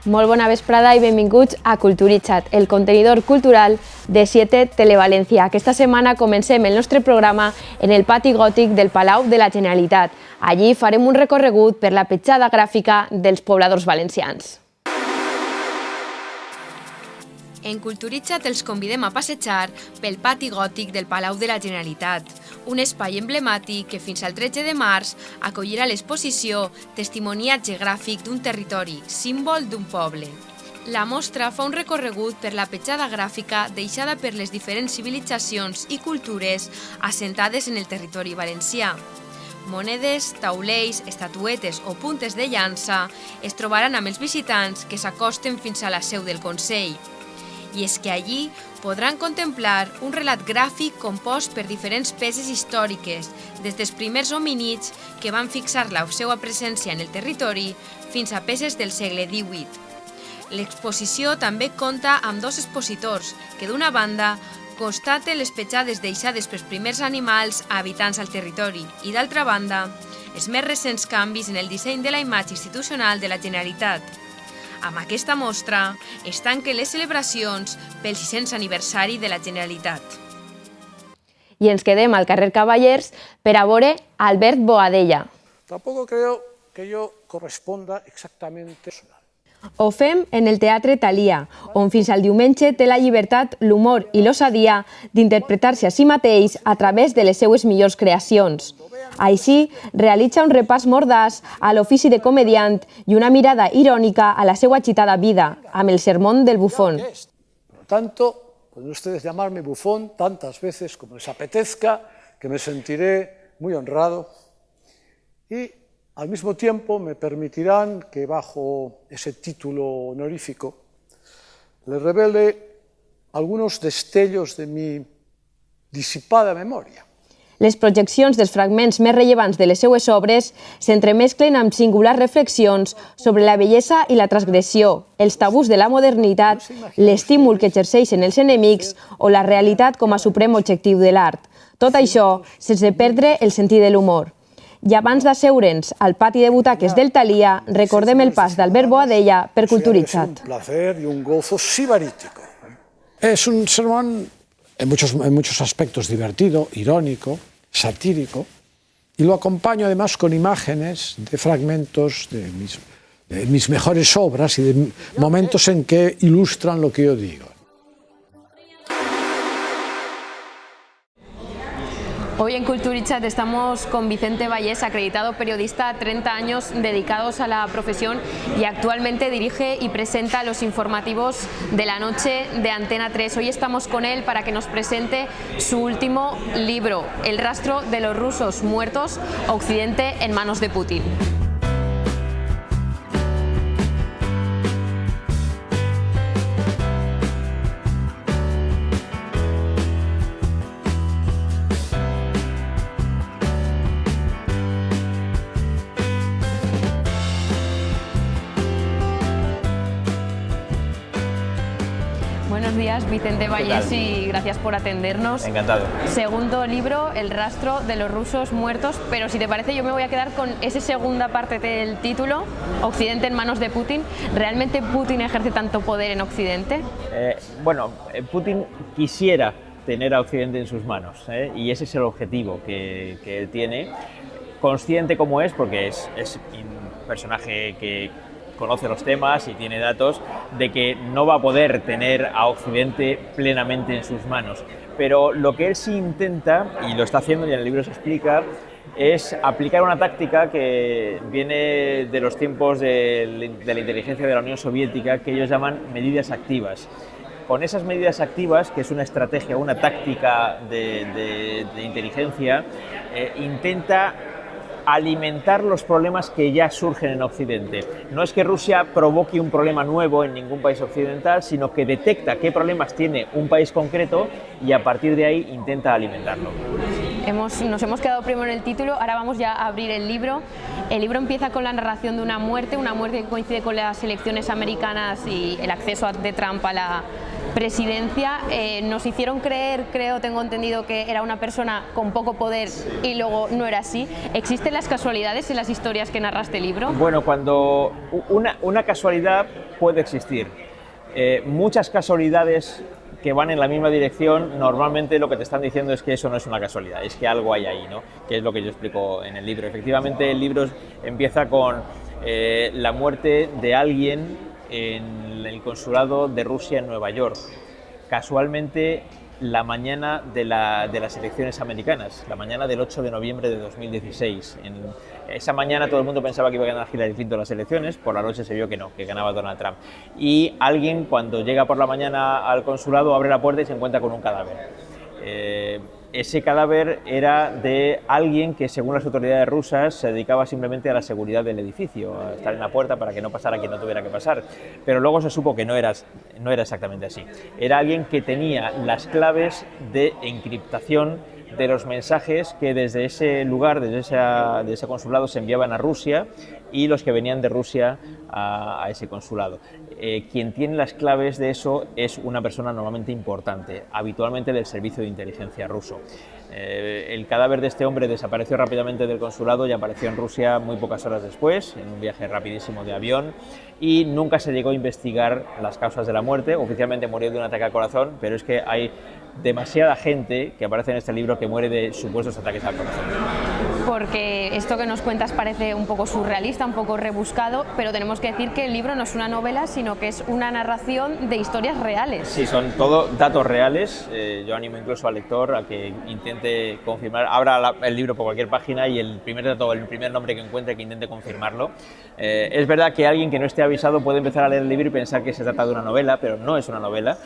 Molt bona vesprada i benvinguts a Culturitxat, el contenidor cultural de 7 Televalencia. Aquesta setmana comencem el nostre programa en el pati gòtic del Palau de la Generalitat. Allí farem un recorregut per la petjada gràfica dels pobladors valencians. En Culturitxat els convidem a passejar pel pati gòtic del Palau de la Generalitat, un espai emblemàtic que fins al 13 de març acollirà l'exposició Testimoniatge gràfic d'un territori, símbol d'un poble. La mostra fa un recorregut per la petjada gràfica deixada per les diferents civilitzacions i cultures assentades en el territori valencià. Monedes, taulells, estatuetes o puntes de llança es trobaran amb els visitants que s'acosten fins a la seu del Consell. I és que allí podran contemplar un relat gràfic compost per diferents peces històriques, des dels primers homínids que van fixar la seva presència en el territori fins a peces del segle XVIII. L'exposició també compta amb dos expositors que, d'una banda, constaten les petjades deixades pels primers animals a habitants al territori i, d'altra banda, els més recents canvis en el disseny de la imatge institucional de la Generalitat. Amb aquesta mostra es tanquen les celebracions pel 600 aniversari de la Generalitat. I ens quedem al carrer Cavallers per a veure Albert Boadella. Tampoco creo que yo corresponda exactamente. Ho fem en el Teatre Thalia, on fins al diumenge té la llibertat, l'humor i l'osadia d'interpretar-se a si mateix a través de les seues millors creacions. Així, realitza un repàs mordaç a l'ofici de comediant i una mirada irònica a la seva agitada vida, amb el sermón del bufón. Por lo tanto, pueden ustedes llamarme bufón tantas veces como les apetezca, que me sentiré muy honrado y al mismo tiempo me permitirán que bajo ese título honorífico les revele algunos destellos de mi disipada memoria. Les projeccions dels fragments més rellevants de les seues obres s'entremesclen amb singulars reflexions sobre la bellesa i la transgressió, els tabús de la modernitat, l'estímul que exerceixen els enemics o la realitat com a suprem objectiu de l'art. Tot això sense perdre el sentit de l'humor. I abans d'asseure'ns al pati de butaques del Thalia, recordem el pas d'Albert Boadella per Culturitxat. Es un placer y un gozo sibarítico. Es un sermón en muchos aspectos divertido, irónico, satírico, y lo acompaño además con imágenes de fragmentos de mis mejores obras y de momentos en que ilustran lo que yo digo. Hoy en Culturitxat estamos con Vicente Vallés, acreditado periodista, 30 años dedicados a la profesión y actualmente dirige y presenta los informativos de la noche de Antena 3. Hoy estamos con él para que nos presente su último libro, El rastro de los rusos muertos, Occidente en manos de Putin. Buenos días, Vicente Vallés, y gracias por atendernos. Encantado. Segundo libro, El rastro de los rusos muertos, pero si te parece yo me voy a quedar con esa segunda parte del título, Occidente en manos de Putin. ¿Realmente Putin ejerce tanto poder en Occidente? Putin quisiera tener a Occidente en sus manos, y ese es el objetivo que él tiene, consciente como es, porque es un personaje que conoce los temas y tiene datos de que no va a poder tener a Occidente plenamente en sus manos. Pero lo que él sí intenta, y lo está haciendo y en el libro se explica, es aplicar una táctica que viene de los tiempos de la inteligencia de la Unión Soviética, que ellos llaman medidas activas. Con esas medidas activas, que es una estrategia, una táctica de inteligencia, intenta alimentar los problemas que ya surgen en Occidente. No es que Rusia provoque un problema nuevo en ningún país occidental, sino que detecta qué problemas tiene un país concreto y a partir de ahí intenta alimentarlo. Nos hemos quedado primero en el título, ahora vamos ya a abrir el libro. El libro empieza con la narración de una muerte que coincide con las elecciones americanas y el acceso de Trump a presidencia, nos hicieron creer, tengo entendido, que era una persona con poco poder y luego no era así. ¿Existen las casualidades en las historias que narra este libro? Bueno, cuando una casualidad puede existir. Muchas casualidades que van en la misma dirección, normalmente lo que te están diciendo es que eso no es una casualidad, es que algo hay ahí, ¿no? Que es lo que yo explico en el libro. Efectivamente, el libro empieza con la muerte de alguien en el consulado de Rusia en Nueva York. Casualmente, la mañana de las elecciones americanas, la mañana del 8 de noviembre de 2016. En esa mañana todo el mundo pensaba que iba a ganar Hillary Clinton las elecciones, por la noche se vio que no, que ganaba Donald Trump. Y alguien, cuando llega por la mañana al consulado, abre la puerta y se encuentra con un cadáver. Ese cadáver era de alguien que, según las autoridades rusas, se dedicaba simplemente a la seguridad del edificio, a estar en la puerta para que no pasara quien no tuviera que pasar. Pero luego se supo que no era exactamente así. Era alguien que tenía las claves de encriptación de los mensajes que desde ese lugar, de ese consulado, se enviaban a Rusia, y los que venían de Rusia a ese consulado. Quien tiene las claves de eso es una persona normalmente importante, habitualmente del servicio de inteligencia ruso. El cadáver de este hombre desapareció rápidamente del consulado y apareció en Rusia muy pocas horas después, en un viaje rapidísimo de avión, y nunca se llegó a investigar las causas de la muerte. Oficialmente murió de un ataque al corazón, pero es que hay demasiada gente que aparece en este libro que muere de supuestos ataques al corazón. Porque esto que nos cuentas parece un poco surrealista, un poco rebuscado, pero tenemos que decir que el libro no es una novela, sino que es una narración de historias reales. Sí, son todo datos reales. Yo animo incluso al lector a que intente confirmar, abra el libro por cualquier página y el primer dato, el primer nombre que encuentre, que intente confirmarlo. Es verdad que alguien que no esté avisado puede empezar a leer el libro y pensar que se trata de una novela, pero no es una novela.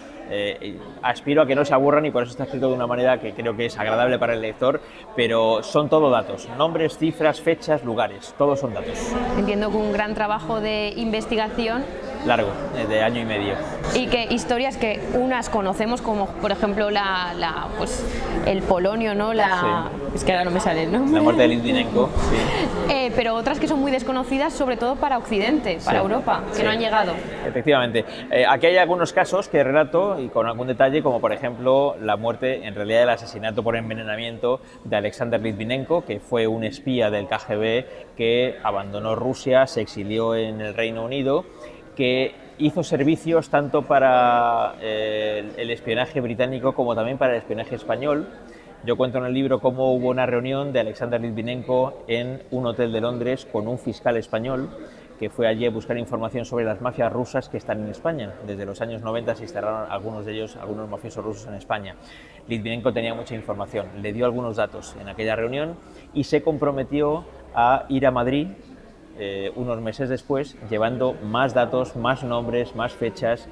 Aspiro a que no se aburran, y por eso está escrito de una manera que creo que es agradable para el lector, pero son todo datos, nombres, cifras, fechas, lugares, todos son datos. Entiendo que un gran trabajo de investigación. Largo, de año y medio. Y que historias que unas conocemos, como por ejemplo pues, el polonio, ¿no? Sí. Es que ahora no me sale el nombre. La muerte de Litvinenko, sí. Pero otras que son muy desconocidas, sobre todo para Occidente, para Europa, que no han llegado. Efectivamente. Aquí hay algunos casos que relato y con algún detalle, como por ejemplo la muerte, en realidad el asesinato por envenenamiento de Alexander Litvinenko, que fue un espía del KGB que abandonó Rusia, se exilió en el Reino Unido, que hizo servicios tanto para el espionaje británico como también para el espionaje español. Yo cuento en el libro cómo hubo una reunión de Alexander Litvinenko en un hotel de Londres con un fiscal español que fue allí a buscar información sobre las mafias rusas que están en España. Desde los años 90 se instalaron algunos de ellos, algunos mafiosos rusos en España. Litvinenko tenía mucha información, le dio algunos datos en aquella reunión y se comprometió a ir a Madrid unos meses después, llevando más datos, más nombres, más fechas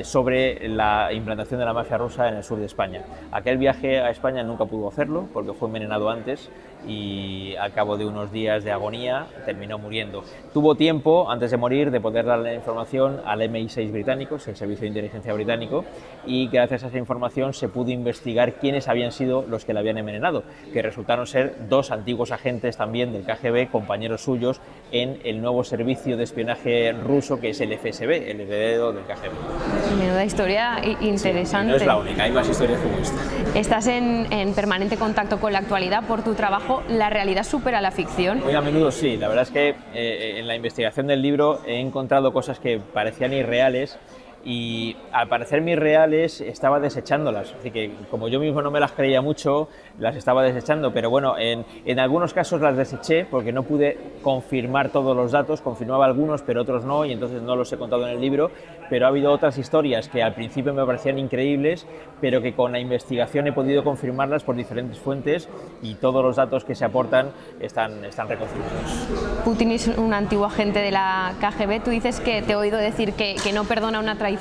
sobre la implantación de la mafia rusa en el sur de España. Aquel viaje a España nunca pudo hacerlo porque fue envenenado antes y al cabo de unos días de agonía terminó muriendo. Tuvo tiempo, antes de morir, de poder darle la información al MI6 británico, el servicio de inteligencia británico, y gracias a esa información se pudo investigar quiénes habían sido los que le habían envenenado, que resultaron ser dos antiguos agentes también del KGB, compañeros suyos en el nuevo servicio de espionaje ruso que es el FSB, el heredero del KGB. Menuda historia interesante. Sí, no es la única, hay más historias como esta. Estás en permanente contacto con la actualidad por tu trabajo. ¿La realidad supera la ficción? Muy a menudo sí. La verdad es que en la investigación del libro he encontrado cosas que parecían irreales y al parecerme irreales estaba desechándolas. Así que como yo mismo no me las creía mucho, las estaba desechando, pero bueno, en algunos casos las deseché porque no pude confirmar todos los datos, confirmaba algunos pero otros no, y entonces no los he contado en el libro, pero ha habido otras historias que al principio me parecían increíbles, pero que con la investigación he podido confirmarlas por diferentes fuentes y todos los datos que se aportan están reconfirmados. Putin es un antiguo agente de la KGB. Tú dices que te he oído decir que no perdona una traición.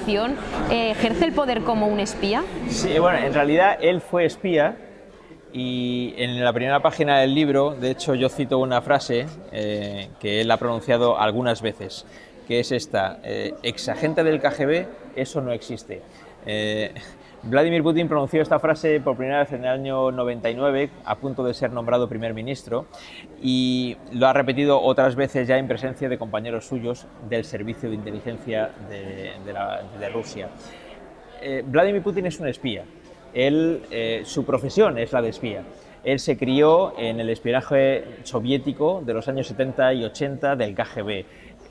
¿Ejerce el poder como un espía? Sí, bueno, en realidad él fue espía y en la primera página del libro, de hecho, yo cito una frase que él ha pronunciado algunas veces, que es esta: exagente del KGB, eso no existe. Vladimir Putin pronunció esta frase por primera vez en el año 99, a punto de ser nombrado primer ministro, y lo ha repetido otras veces ya en presencia de compañeros suyos del servicio de inteligencia de Rusia. Vladimir Putin es un espía. Su profesión es la de espía. Él se crió en el espionaje soviético de los años 70 y 80 del KGB.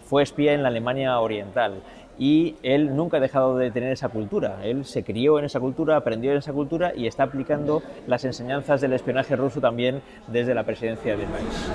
Fue espía en la Alemania Oriental y él nunca ha dejado de tener esa cultura. Él se crió en esa cultura, aprendió en esa cultura y está aplicando las enseñanzas del espionaje ruso también desde la presidencia del país.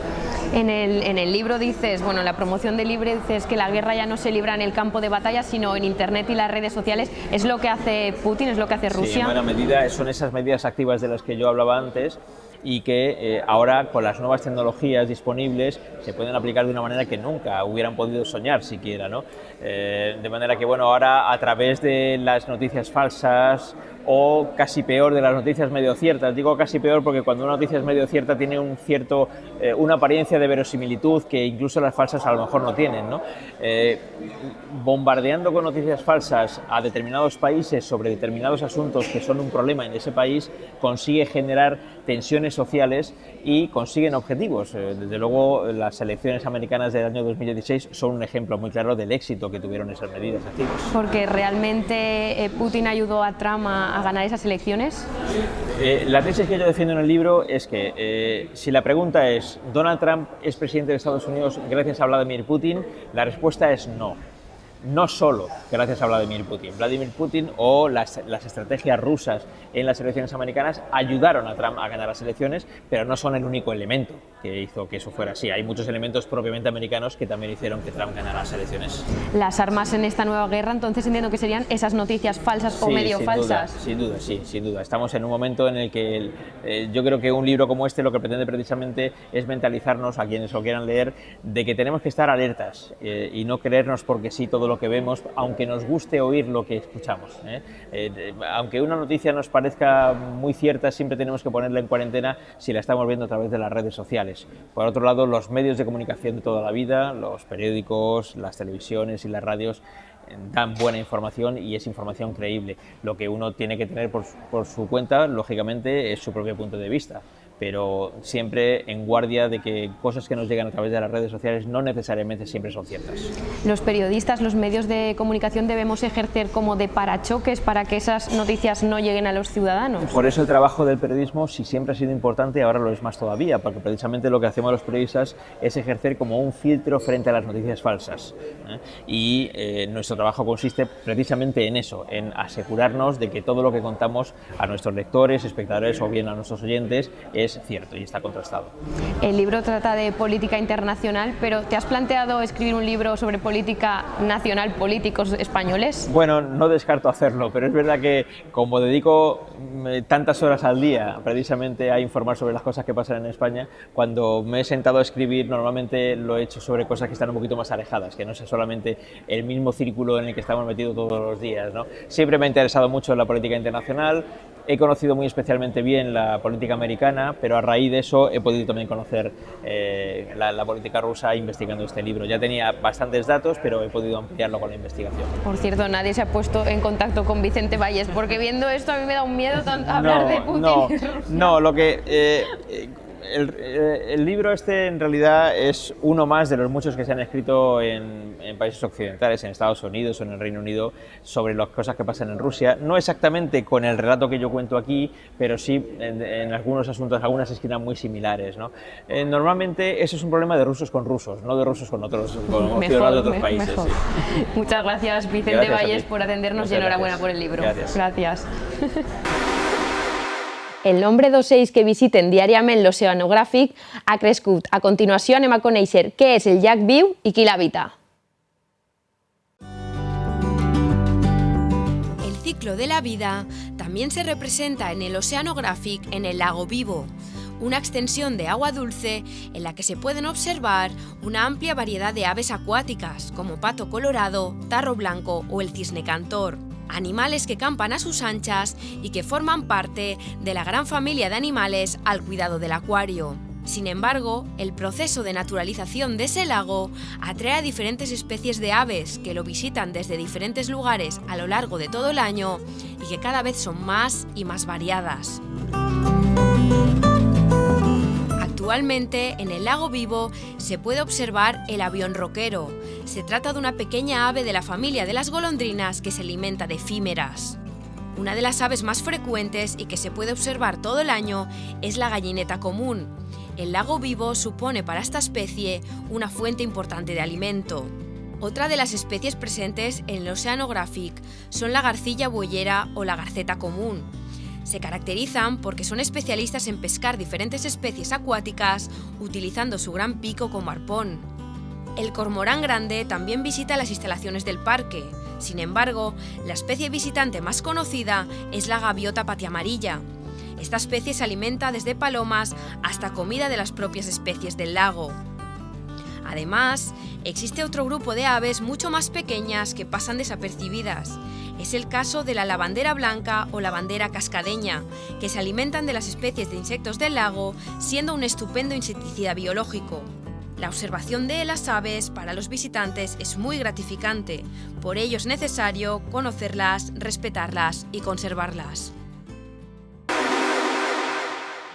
En el libro dices, bueno, en la promoción del libro dices que la guerra ya no se libra en el campo de batalla, sino en Internet y las redes sociales. ¿Es lo que hace Putin, es lo que hace Rusia? Sí, en buena medida son esas medidas activas de las que yo hablaba antes, y que ahora con las nuevas tecnologías disponibles se pueden aplicar de una manera que nunca hubieran podido soñar siquiera, ¿no? De manera que, bueno, ahora a través de las noticias falsas o casi peor de las noticias medio ciertas, digo casi peor porque cuando una noticia es medio cierta tiene una apariencia de verosimilitud que incluso las falsas a lo mejor no tienen, ¿no? Bombardeando con noticias falsas a determinados países sobre determinados asuntos que son un problema en ese país, consigue generar tensiones sociales y consiguen objetivos. Desde luego, las elecciones americanas del año 2016 son un ejemplo muy claro del éxito que tuvieron esas medidas activas. ¿Porque realmente Putin ayudó a Trump a ganar esas elecciones? La tesis que yo defiendo en el libro es que si la pregunta es ¿Donald Trump es presidente de Estados Unidos gracias a Vladimir Putin? La respuesta es no. No solo gracias a Vladimir Putin. Vladimir Putin o las estrategias rusas en las elecciones americanas ayudaron a Trump a ganar las elecciones, pero no son el único elemento que hizo que eso fuera así. Hay muchos elementos propiamente americanos que también hicieron que Trump ganara las elecciones. Las armas en esta nueva guerra, entonces entiendo que serían esas noticias falsas o medio falsas. Sin duda. Estamos en un momento en el que yo creo que un libro como este lo que pretende precisamente es mentalizarnos a quienes lo quieran leer de que tenemos que estar alertas y no creernos porque sí todo lo que vemos, aunque nos guste oír lo que escuchamos. Aunque una noticia nos parezca muy cierta, siempre tenemos que ponerla en cuarentena si la estamos viendo a través de las redes sociales. Por otro lado, los medios de comunicación de toda la vida, los periódicos, las televisiones y las radios, dan buena información y es información creíble. Lo que uno tiene que tener por su cuenta, lógicamente, es su propio punto de vista, pero siempre en guardia de que cosas que nos llegan a través de las redes sociales no necesariamente siempre son ciertas. Los periodistas, los medios de comunicación debemos ejercer como de parachoques para que esas noticias no lleguen a los ciudadanos. Por eso el trabajo del periodismo, si siempre ha sido importante, ahora lo es más todavía, porque precisamente lo que hacemos los periodistas es ejercer como un filtro frente a las noticias falsas. Y nuestro trabajo consiste precisamente en eso, en asegurarnos de que todo lo que contamos a nuestros lectores, espectadores o bien a nuestros oyentes es cierto y está contrastado. El libro trata de política internacional, pero ¿te has planteado escribir un libro sobre política nacional, políticos españoles? Bueno, no descarto hacerlo, pero es verdad que como dedico tantas horas al día precisamente a informar sobre las cosas que pasan en España, cuando me he sentado a escribir normalmente lo he hecho sobre cosas que están un poquito más alejadas, que no sea solamente el mismo círculo en el que estamos metidos todos los días, ¿no? Siempre me ha interesado mucho la política internacional, he conocido muy especialmente bien la política americana, pero a raíz de eso he podido también conocer la política rusa investigando este libro. Ya tenía bastantes datos, pero he podido ampliarlo con la investigación. Por cierto, nadie se ha puesto en contacto con Vicente Valles, porque viendo esto a mí me da un miedo hablar de Putin y Rusia. No, lo que... El libro este en realidad es uno más de los muchos que se han escrito en países occidentales, en Estados Unidos o en el Reino Unido, sobre las cosas que pasan en Rusia. No exactamente con el relato que yo cuento aquí, pero sí en algunos asuntos, algunas esquinas muy similares, ¿no? Normalmente eso es un problema de rusos con rusos, no de rusos con otros, con ciudadanos de otros países. Sí. Muchas gracias, Vicente Valles, por atendernos y enhorabuena por el libro. Gracias. El nombre d'ocells que visiten diàriament l'Oceanogràfic ha crescut. A continuació anem a conèixer què és el llac viu i qui l'habita. El ciclo de la vida también se representa en el Oceanographic en el Lago Vivo, una extensión de agua dulce en la que se pueden observar una amplia variedad de aves acuáticas, como pato colorado, tarro blanco o el cisne cantor. Animales que campan a sus anchas y que forman parte de la gran familia de animales al cuidado del acuario. Sin embargo, el proceso de naturalización de ese lago atrae a diferentes especies de aves que lo visitan desde diferentes lugares a lo largo de todo el año y que cada vez son más y más variadas. Actualmente, en el Lago Vivo se puede observar el avión roquero. Se trata de una pequeña ave de la familia de las golondrinas que se alimenta de efímeras. Una de las aves más frecuentes y que se puede observar todo el año es la gallineta común. El lago vivo supone para esta especie una fuente importante de alimento. Otra de las especies presentes en el Oceanographic son la garcilla bueyera o la garceta común. Se caracterizan porque son especialistas en pescar diferentes especies acuáticas utilizando su gran pico como arpón. El cormorán grande también visita las instalaciones del parque. Sin embargo, la especie visitante más conocida es la gaviota patiamarilla. Esta especie se alimenta desde palomas hasta comida de las propias especies del lago. Además, existe otro grupo de aves mucho más pequeñas que pasan desapercibidas. Es el caso de la lavandera blanca o lavandera cascadeña, que se alimentan de las especies de insectos del lago, siendo un estupendo insecticida biológico. La observación de las aves para los visitantes es muy gratificante, por ello es necesario conocerlas, respetarlas i conservar-les.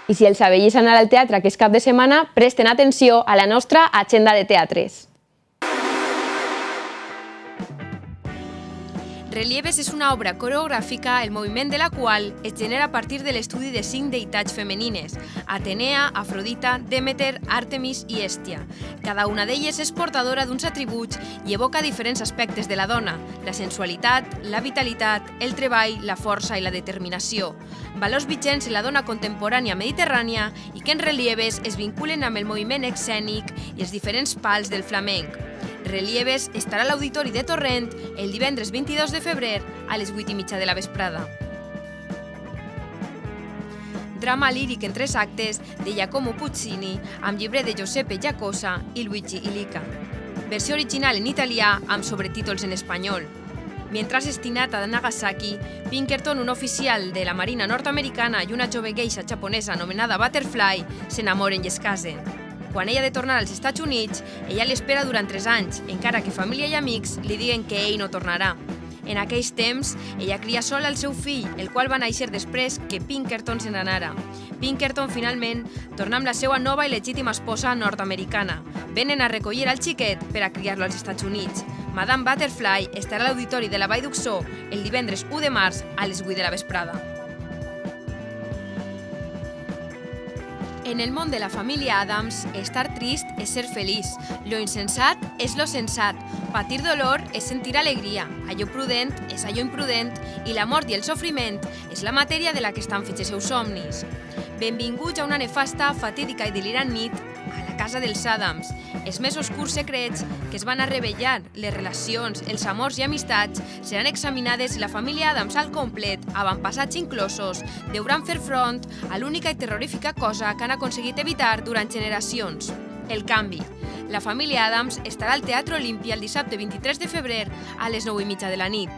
I si els abellis anar al teatre aquest cap de setmana, presten atenció a la nostra agenda de teatres. Relieves és una obra coreogràfica el moviment de la qual es genera a partir de l'estudi de 5 deïtats femenines, Atenea, Afrodita, Demeter, Àrtemis i Hèstia. Cada una d'elles és portadora d'uns atributs i evoca diferents aspectes de la dona, la sensualitat, la vitalitat, el treball, la força i la determinació. Valors vigents en la dona contemporània mediterrània i que en Relieves es vinculen amb el moviment escènic i els diferents pals del flamenc. Relieves estarà a l'Auditori de Torrent el divendres 22 de febrer a les 8:30 de la vesprada. Drama líric en 3 actes de Giacomo Puccini amb llibre de Giuseppe Giacosa i Luigi Illica. Versió original en italià amb sobretítols en espanyol. Mentre destinat a Nagasaki, Pinkerton, un oficial de la Marina nord-americana i una jove geisha japonesa anomenada Butterfly s'enamoren i es casen. Quan ella ha de tornar als Estats Units, ella l'espera durant 3 anys, encara que família i amics li diguen que ell no tornarà. En aquells temps, ella cria sola el seu fill, el qual va néixer després que Pinkerton se n'anara. Pinkerton, finalment, torna amb la seva nova i legítima esposa nord-americana. Venen a recollir el xiquet per a criar-lo als Estats Units. Madame Butterfly estarà a l'Auditori de la Vall d'Uxó el divendres 1 de març a les 8 de la vesprada. En el món de la família Addams, estar trist és ser feliç, lo insensat és lo sensat, patir dolor és sentir alegria, allò prudent és allò imprudent i la mort i el sofriment és la matèria de la que estan fets els seus somnis. Benvinguts a una nefasta, fatídica i delirant nit a la casa dels Addams. Els més oscurs secrets que es van a revelar, les relacions, els amors i amistats seran examinades i la família Addams al complet, avantpassats inclosos, deuran fer front a l'única i terrorífica cosa que han aconseguit evitar durant generacions, el canvi. La família Addams estarà al Teatre Olímpia el dissabte 23 de febrer a les 9:30 de la nit.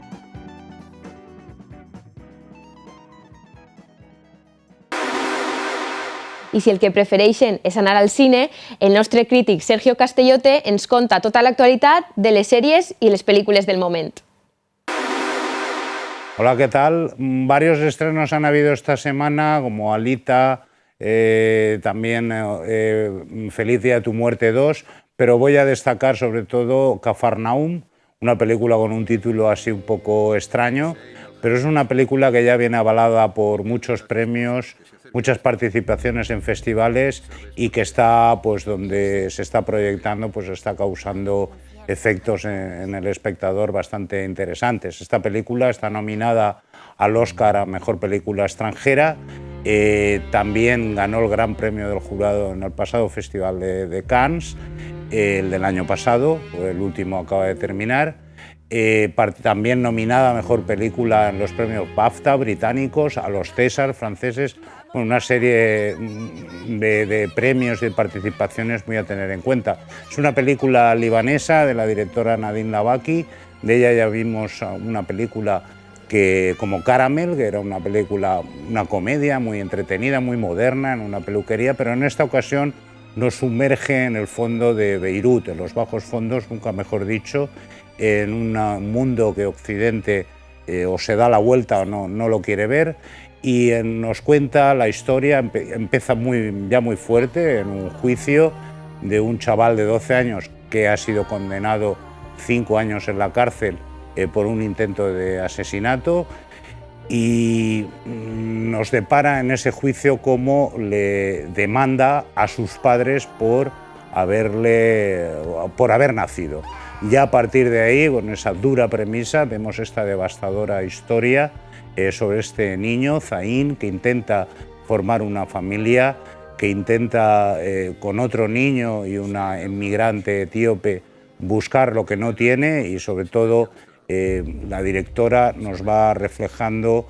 I si el que prefereixen és anar al cine, el nostre crític Sergio Castellote ens conta tota l'actualitat de les sèries i les pel·lícules del moment. Hola, ¿qué tal? Varios estrenos han habido esta semana, como Alita, también Feliz Día de tu Muerte 2, pero voy a destacar sobre todo Cafarnaum, una película con un título así un poco extraño, pero es una película que ya viene avalada por muchos premios, muchas participaciones en festivales y que está, pues, donde se está proyectando, pues está causando efectos en el espectador bastante interesantes. Esta película está nominada al Oscar a Mejor Película Extranjera, también ganó el Gran Premio del Jurado en el pasado Festival de Cannes, el del año pasado, el último acaba de terminar. También nominada a Mejor Película en los premios BAFTA británicos, a los César franceses, una serie de premios y de participaciones muy a tener en cuenta. Es una película libanesa de la directora Nadine Labaki. De ella ya vimos una película como Caramel, que era una película, una comedia muy entretenida, muy moderna, en una peluquería, pero en esta ocasión nos sumerge en el fondo de Beirut, en los bajos fondos, nunca mejor dicho, en un mundo que Occidente o se da la vuelta o no lo quiere ver, y nos cuenta la historia, empieza ya muy fuerte, en un juicio de un chaval de 12 años que ha sido condenado 5 años en la cárcel por un intento de asesinato. y nos depara en ese juicio cómo le demanda a sus padres por haber nacido. Ya a partir de ahí, con esa dura premisa, vemos esta devastadora historia sobre este niño, Zain, que intenta formar una familia, que intenta con otro niño y una inmigrante etíope buscar lo que no tiene, y sobre todo la directora nos va reflejando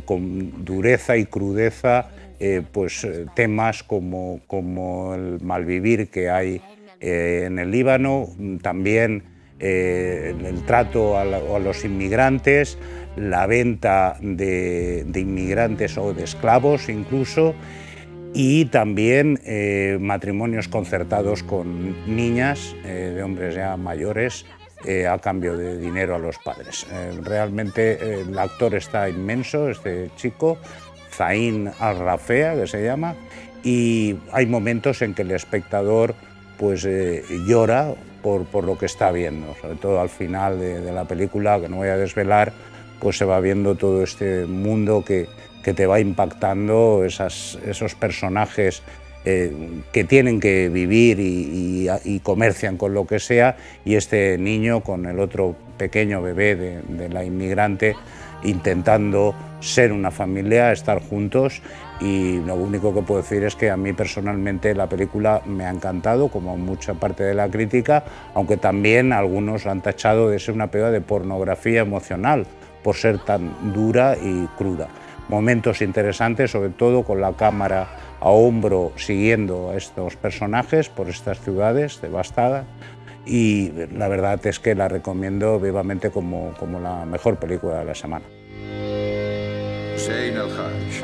con dureza y crudeza temas como el malvivir que hay en el Líbano, también el trato a los inmigrantes, la venta de inmigrantes o de esclavos incluso, y también matrimonios concertados con niñas de hombres ya mayores a cambio de dinero a los padres. Realmente el actor está inmenso, este chico, Zain Al-Rafea, que se llama, y hay momentos en que el espectador pues llora por lo que está viendo, sobre todo al final de la película, que no voy a desvelar, pues se va viendo todo este mundo que te va impactando, esos personajes que tienen que vivir y comercian con lo que sea, y este niño con el otro pequeño bebé de la inmigrante intentando ser una familia, estar juntos. Y lo único que puedo decir es que a mí personalmente la película me ha encantado, como mucha parte de la crítica, aunque también algunos la han tachado de ser una película de pornografía emocional por ser tan dura y cruda. Momentos interesantes, sobre todo con la cámara a hombro siguiendo a estos personajes por estas ciudades devastadas, y la verdad es que la recomiendo vivamente como la mejor película de la semana. Hussein Al-Hajj.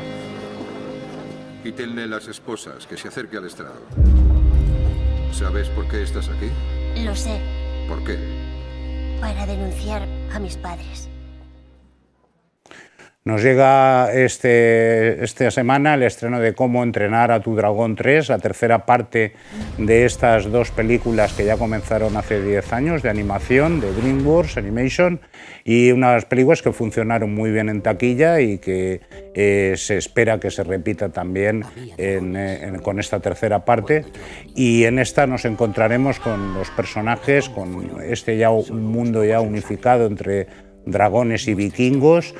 Quítenle las esposas, que se acerque al estrado. ¿Sabes por qué estás aquí? Lo sé, ¿Por qué? para denunciar a mis padres. Nos llega esta semana el estreno de Cómo entrenar a tu dragón 3, la tercera parte de estas dos películas que ya comenzaron hace 10 años, de animación, de DreamWorks Animation, y unas películas que funcionaron muy bien en taquilla y que se espera que se repita también con esta tercera parte. Y en esta nos encontraremos con los personajes, con un mundo ya unificado entre dragones y vikingos,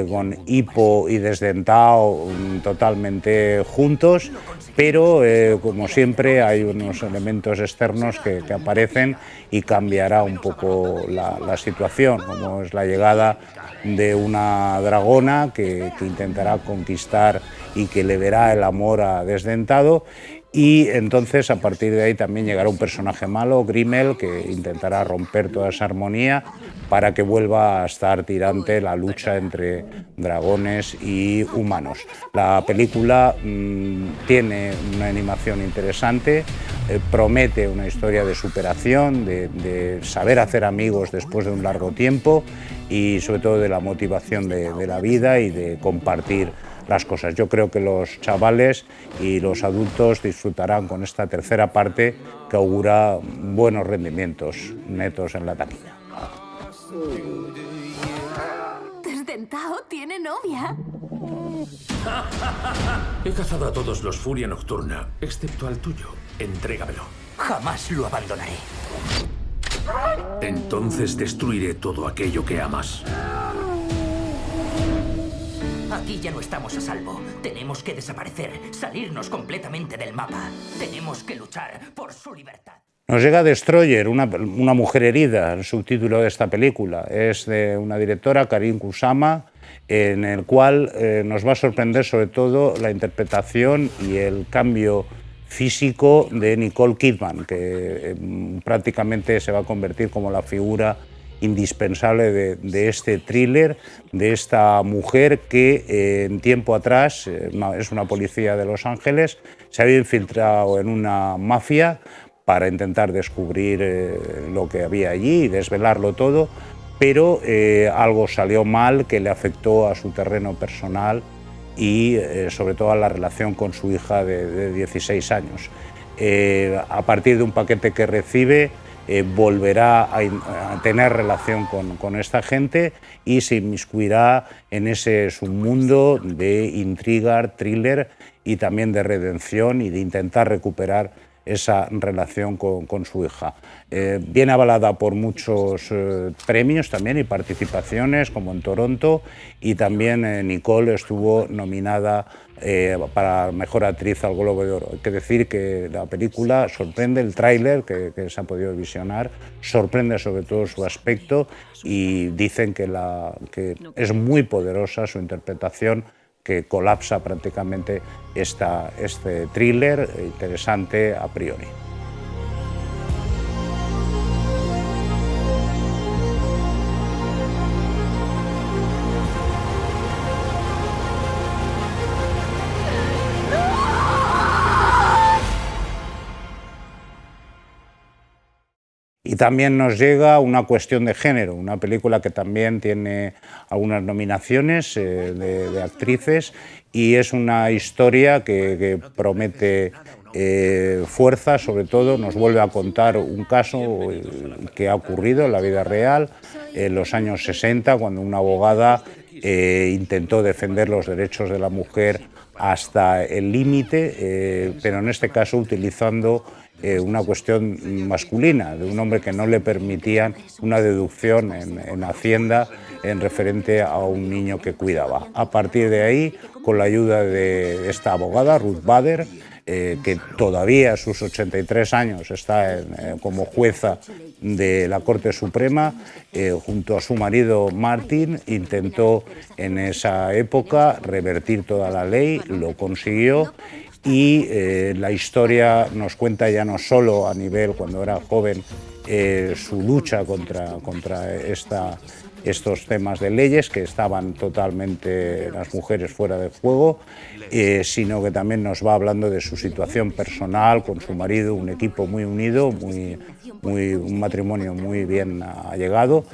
con Hippo y Desdentado totalmente juntos, pero como siempre hay unos elementos externos que aparecen y cambiará un poco la situación, como es la llegada de una dragona que intentará conquistar y que le verá el amor a Desdentado. Y entonces a partir de ahí también llegará un personaje malo, Grimmel, que intentará romper toda esa armonía para que vuelva a estar tirante la lucha entre dragones y humanos. La película tiene una animación interesante, promete una historia de superación, de saber hacer amigos después de un largo tiempo, y sobre todo de la motivación de la vida y de compartir las cosas. Yo creo que los chavales y los adultos disfrutarán con esta tercera parte, que augura buenos rendimientos netos en la taquilla. ¿Desdentado tiene novia? He cazado a todos los Furia Nocturna, excepto al tuyo. Entrégamelo. Jamás lo abandonaré. Entonces destruiré todo aquello que amas. Aquí ya no estamos a salvo. Tenemos que desaparecer, salirnos completamente del mapa. Tenemos que luchar por su libertad. Nos llega Destroyer, una mujer herida, el subtítulo de esta película. Es de una directora, Karin Kusama, en el cual nos va a sorprender sobre todo la interpretación y el cambio físico de Nicole Kidman, que prácticamente se va a convertir como la figura indispensable de este thriller, de esta mujer que en tiempo atrás es una policía de Los Ángeles, se había infiltrado en una mafia para intentar descubrir lo que había allí y desvelarlo todo, pero algo salió mal que le afectó a su terreno personal y sobre todo a la relación con su hija de 16 años. A partir de un paquete que recibe, volverá a tener relación con esta gente y se inmiscuirá en ese submundo de intriga, thriller y también de redención y de intentar recuperar esa relación con su hija. Viene avalada por muchos premios también y participaciones, como en Toronto, y también Nicole estuvo nominada para Mejor Actriz al Globo de Oro. Hay que decir que la película sorprende, el tráiler que se ha podido visionar, sorprende sobre todo su aspecto y dicen que es muy poderosa su interpretación, que colapsa prácticamente este thriller interesante a priori. Y también nos llega Una cuestión de género, una película que también tiene algunas nominaciones de actrices y es una historia que promete fuerza, sobre todo nos vuelve a contar un caso que ha ocurrido en la vida real en los años 60, cuando una abogada intentó defender los derechos de la mujer hasta el límite, pero en este caso utilizando una cuestión masculina, de un hombre que no le permitían una deducción en Hacienda en referente a un niño que cuidaba. A partir de ahí, con la ayuda de esta abogada, Ruth Bader, que todavía a sus 83 años está como jueza de la Corte Suprema, junto a su marido Martin, intentó en esa época revertir toda la ley, lo consiguió. Y la historia nos cuenta ya no solo a nivel cuando era joven su lucha contra estos temas de leyes que estaban totalmente las mujeres fuera de juego, sino que también nos va hablando de su situación personal con su marido, un equipo muy unido, un matrimonio muy bien allegado,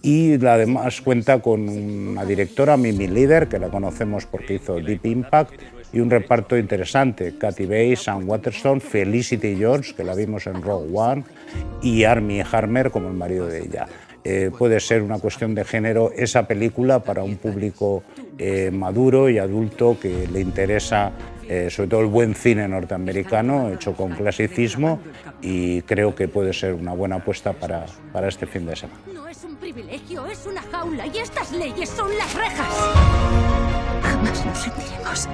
y además cuenta con una directora, Mimi Leder, que la conocemos porque hizo Deep Impact, y un reparto interesante: Kathy Bates, Sam Waterston, Felicity Jones, que la vimos en Rogue One, y Armie Hammer como el marido de ella. Puede ser una cuestión de género esa película para un público maduro y adulto que le interesa sobre todo el buen cine norteamericano hecho con clasicismo, y creo que puede ser una buena apuesta para este fin de semana. No es un privilegio, es una jaula y estas leyes son las rejas. Jamás nos sentiremos.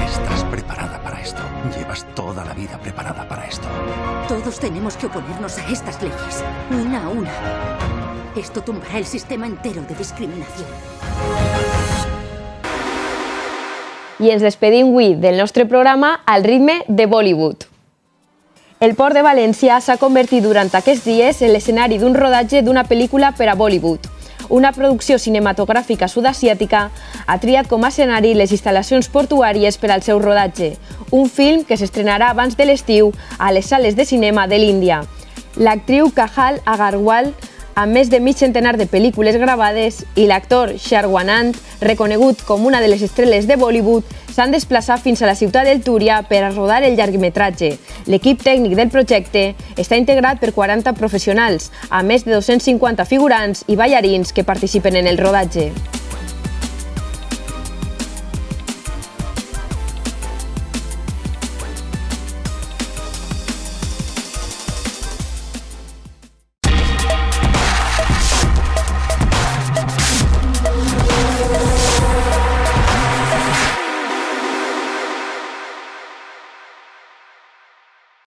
¿Estás preparada para esto? Llevas toda la vida preparada para esto. Todos tenemos que oponernos a estas leyes, una a una. Esto tumbará el sistema entero de discriminación. I ens despedim avui del nostre programa al ritme de Bollywood. El Port de València s'ha convertit durant aquests dies en l'escenari d'un rodatge d'una pel·lícula per a Bollywood. Una producció cinematogràfica sud-asiàtica ha triat com a escenari les instal·lacions portuàries per al seu rodatge, un film que s'estrenarà abans de l'estiu a les sales de cinema de l'Índia. L'actriu Kajal Agarwal, amb més de mig centenar de pel·lícules gravades, i l'actor Sharwan Anand, reconegut com una de les estrelles de Bollywood, s'han desplaçat fins a la ciutat del Túria per a rodar el llargmetratge. L'equip tècnic del projecte està integrat per 40 professionals, a més de 250 figurants i ballarins que participen en el rodatge.